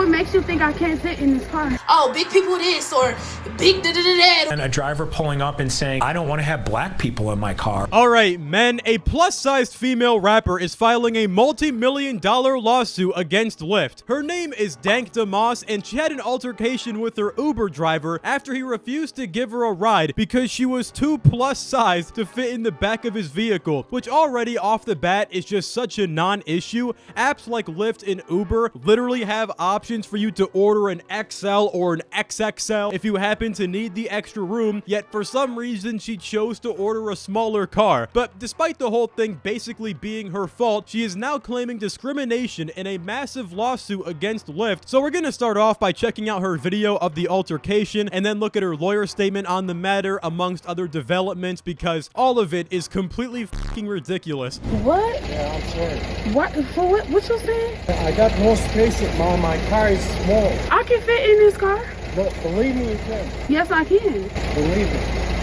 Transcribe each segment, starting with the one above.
What makes you think I can't fit in this car? Oh, big people this or big da-da-da-da. And a driver pulling up and saying, I don't want to have black people in my car. All right, men, a plus-sized female rapper is filing a multi-million-dollar lawsuit against Lyft. Her name is Dank DeMoss, and she had an altercation with her Uber driver after he refused to give her a ride because she was too plus-sized to fit in the back of his vehicle, which already off the bat is just such a non-issue. Apps like Lyft and Uber literally have options for you to order an XL or an XXL if you happen to need the extra room, yet for some reason she chose to order a smaller car. But despite the whole thing basically being her fault, she is now claiming discrimination in a massive lawsuit against Lyft. So we're gonna start off by checking out her video of the altercation and then look at her lawyer statement on the matter amongst other developments, because all of it is completely fucking ridiculous. What? Yeah, I'm sorry. What? For what? What you saying? I got no space at mom. My car is small. I can fit in this car. No, believe me, you can. Yes, I can. Believe me.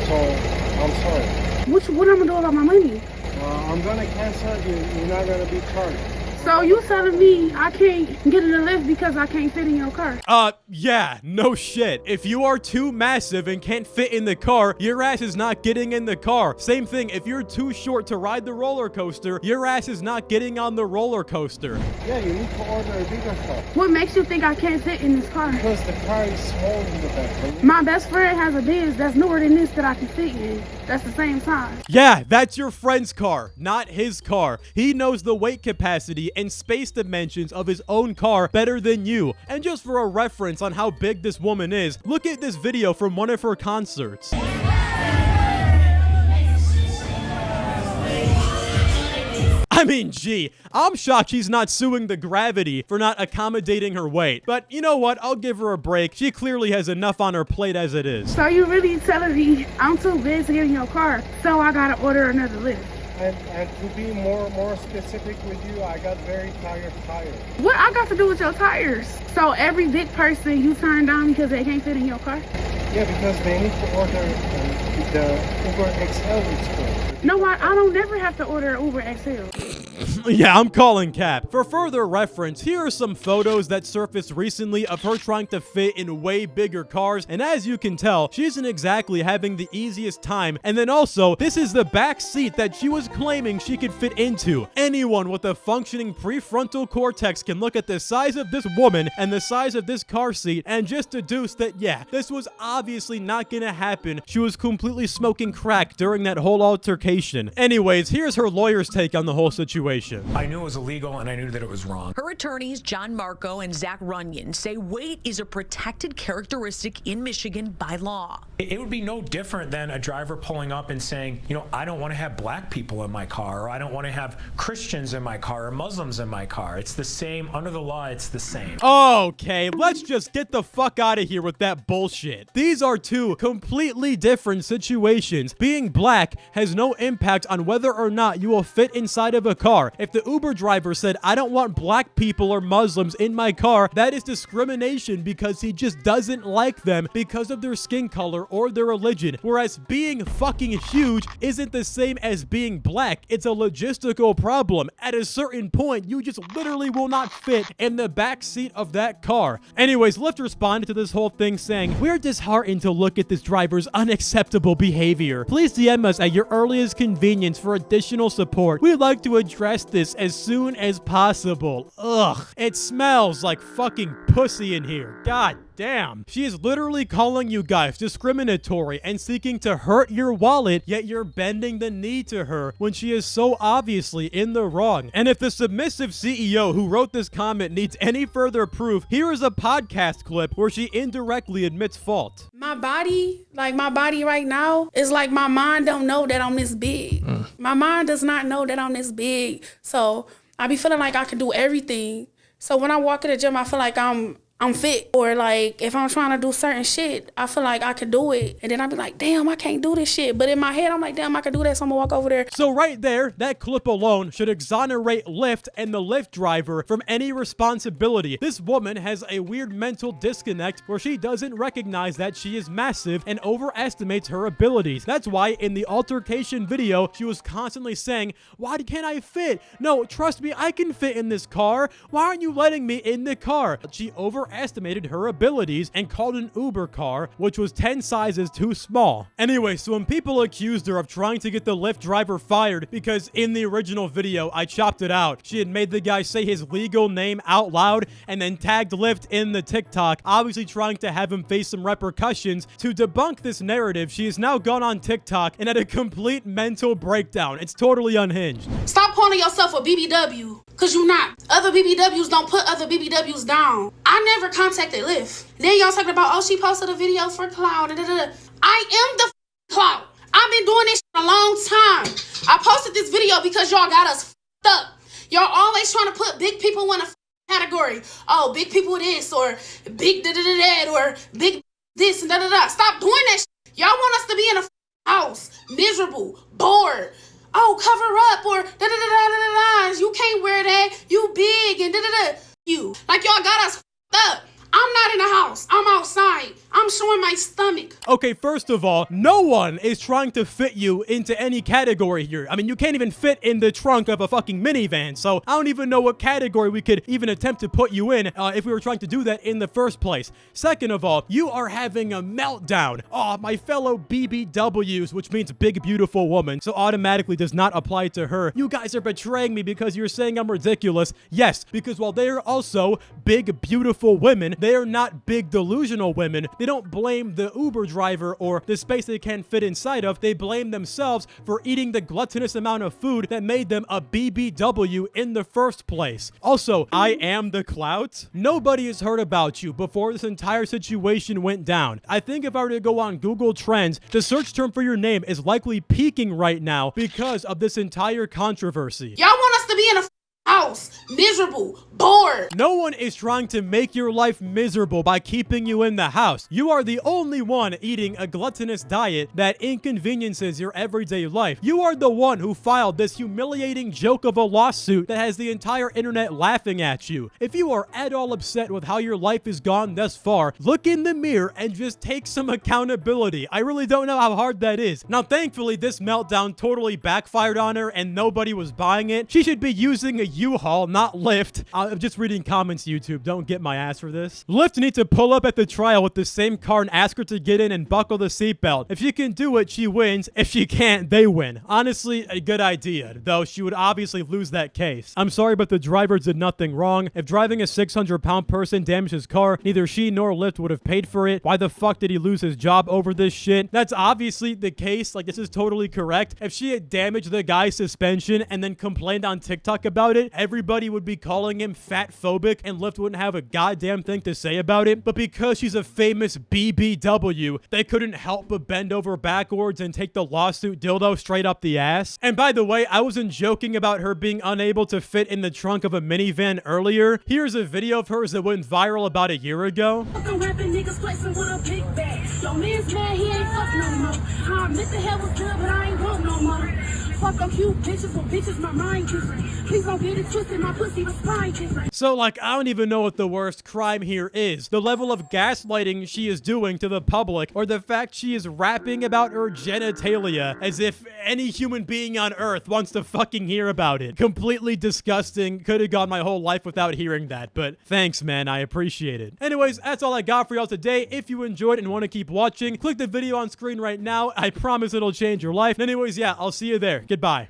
So, I'm sorry. What I'm gonna do about my money? I'm gonna cancel it. You're not gonna be charged. So you telling me I can't get in the Lyft because I can't fit in your car? Yeah, no shit. If you are too massive and can't fit in the car, your ass is not getting in the car. Same thing, if you're too short to ride the roller coaster, your ass is not getting on the roller coaster. Yeah, you need to order a bigger car. What makes you think I can't fit in this car? Because the car is small in the back. My best friend has a Benz that's newer than this that I can fit in. That's the same size. Yeah, that's your friend's car, not his car. He knows the weight capacity and space dimensions of his own car better than you. And just for a reference on how big this woman is, look at this video from one of her concerts. I mean, gee, I'm shocked she's not suing the gravity for not accommodating her weight. But you know what? I'll give her a break. She clearly has enough on her plate as it is. So you really telling me I'm too big to get in your car, so I gotta order another Lyft? And to be more specific with you, I got very tired tires. What I got to do with your tires? So every big person you turn down because they can't fit in your car? Yeah, because they need to order the Uber XL is good. No, I don't never have to order an Uber XL. Yeah, I'm calling cap. For further reference, here are some photos that surfaced recently of her trying to fit in way bigger cars, and as you can tell, she isn't exactly having the easiest time. And then also, this is the back seat that she was claiming she could fit into. Anyone with a functioning prefrontal cortex can look at the size of this woman and the size of this car seat and just deduce that, yeah, this was obviously not gonna happen. She was completely smoking crack during that whole altercation. Anyways, here's her lawyer's take on the whole situation. I knew it was illegal and I knew that it was wrong. Her attorneys, John Marco and Zach Runyon, say weight is a protected characteristic in Michigan by law. It would be no different than a driver pulling up and saying, you know, I don't want to have black people in my car, or I don't want to have Christians in my car, or Muslims in my car. It's the same. Under the law, it's the same. Okay, let's just get the fuck out of here with that bullshit. These are two completely different situations. Being black has no impact on whether or not you will fit inside of a car. If the Uber driver said, I don't want black people or Muslims in my car, that is discrimination because he just doesn't like them because of their skin color or their religion. Whereas being fucking huge isn't the same as being black. It's a logistical problem. At a certain point, you just literally will not fit in the back seat of that car. Anyways, Lyft responded to this whole thing saying, we're disheartened to look at this driver's unacceptable behavior. Please DM us at your earliest convenience for additional support. We'd like to address this as soon as possible. Ugh, it smells like fucking pussy in here. God damn. She is literally calling you guys discriminatory and seeking to hurt your wallet, yet you're bending the knee to her when she is so obviously in the wrong. And if the submissive CEO who wrote this comment needs any further proof, here is a podcast clip where she indirectly admits fault. My body right now is like my mind don't know that I'm this big. My mind does not know that I'm this big. So I be feeling like I can do everything. So when I walk in the gym, I feel like I'm fit, or like if I'm trying to do certain shit, I feel like I could do it. And then I be like, damn, I can't do this shit. But in my head, I'm like, damn, I could do that. So I'm gonna walk over there. So right there, that clip alone should exonerate Lyft and the Lyft driver from any responsibility. This woman has a weird mental disconnect where she doesn't recognize that she is massive and overestimates her abilities. That's why in the altercation video, she was constantly saying, why can't I fit? No, trust me, I can fit in this car. Why aren't you letting me in the car? She overestimates overestimated her abilities and called an Uber car, which was 10 sizes too small. Anyway, so when people accused her of trying to get the Lyft driver fired because in the original video, I chopped it out, she had made the guy say his legal name out loud and then tagged Lyft in the TikTok, obviously trying to have him face some repercussions. To debunk this narrative, she has now gone on TikTok and had a complete mental breakdown. It's totally unhinged. Stop calling yourself a BBW, cause you not. Other BBWs don't put other BBWs down. I never contacted Lyft. Then y'all talking about, oh, she posted a video for clout. I am the clout. I've been doing this a long time. I posted this video because y'all got us up. Y'all always trying to put big people in a category. Oh, big people this, or big da-da-da-da, or big this and da-da-da. Stop doing that shit. Y'all want us to be in a house, miserable, bored. Oh, cover up, or da-da-da-da-da-da. You can't wear that. You big and da-da-da. You. Like y'all got us up. I'm not in the house. I'm outside. I'm showing my stomach. Okay, first of all, no one is trying to fit you into any category here. I mean, you can't even fit in the trunk of a fucking minivan, so I don't even know what category we could even attempt to put you in if we were trying to do that in the first place. Second of all, you are having a meltdown. Oh, my fellow BBWs, which means big, beautiful woman, so automatically does not apply to her. You guys are betraying me because you're saying I'm ridiculous. Yes, because while they are also big, beautiful women, they are not big, delusional women. They don't blame the Uber driver or the space they can't fit inside of. They blame themselves for eating the gluttonous amount of food that made them a BBW in the first place. Also, I am the clout. Nobody has heard about you before this entire situation went down. I think if I were to go on Google Trends, the search term for your name is likely peaking right now because of this entire controversy. Y'all want us to be in a house, miserable, bored. No one is trying to make your life miserable by keeping you in the house. You are the only one eating a gluttonous diet that inconveniences your everyday life. You are the one who filed this humiliating joke of a lawsuit that has the entire internet laughing at you. If you are at all upset with how your life has gone thus far, look in the mirror and just take some accountability. I really don't know how hard that is. Now, thankfully, this meltdown totally backfired on her and nobody was buying it. She should be using a U-Haul, not Lyft. I'm just reading comments, YouTube. Don't get my ass for this. Lyft needs to pull up at the trial with the same car and ask her to get in and buckle the seatbelt. If she can do it, she wins. If she can't, they win. Honestly, a good idea, though she would obviously lose that case. I'm sorry, but the driver did nothing wrong. If driving a 600-pound person damaged his car, neither she nor Lyft would have paid for it. Why the fuck did he lose his job over this shit? That's obviously the case. Like, this is totally correct. If she had damaged the guy's suspension and then complained on TikTok about it, everybody would be calling him fat phobic and Lyft wouldn't have a goddamn thing to say about it. But because she's a famous BBW, they couldn't help but bend over backwards and take the lawsuit dildo straight up the ass. And by the way, I wasn't joking about her being unable to fit in the trunk of a minivan earlier. Here's a video of hers that went viral about a year ago. Niggas flexing with a big bag. Yo, man's mad, he ain't fuck no more. I admit the hell was good, but I ain't want no more. Fuck them cute bitches, for bitches my mind different. Please don't get it twisted, my pussy was fine different. So, like, I don't even know what the worst crime here is. The level of gaslighting she is doing to the public, or the fact she is rapping about her genitalia as if any human being on earth wants to fucking hear about it. Completely disgusting. Could have gone my whole life without hearing that, but thanks, man. I appreciate it. Anyways, that's all I got for y'all today. If you enjoyed and want to keep watching, click the video on screen right now. I promise it'll change your life. Anyways, yeah, I'll see you there. Goodbye.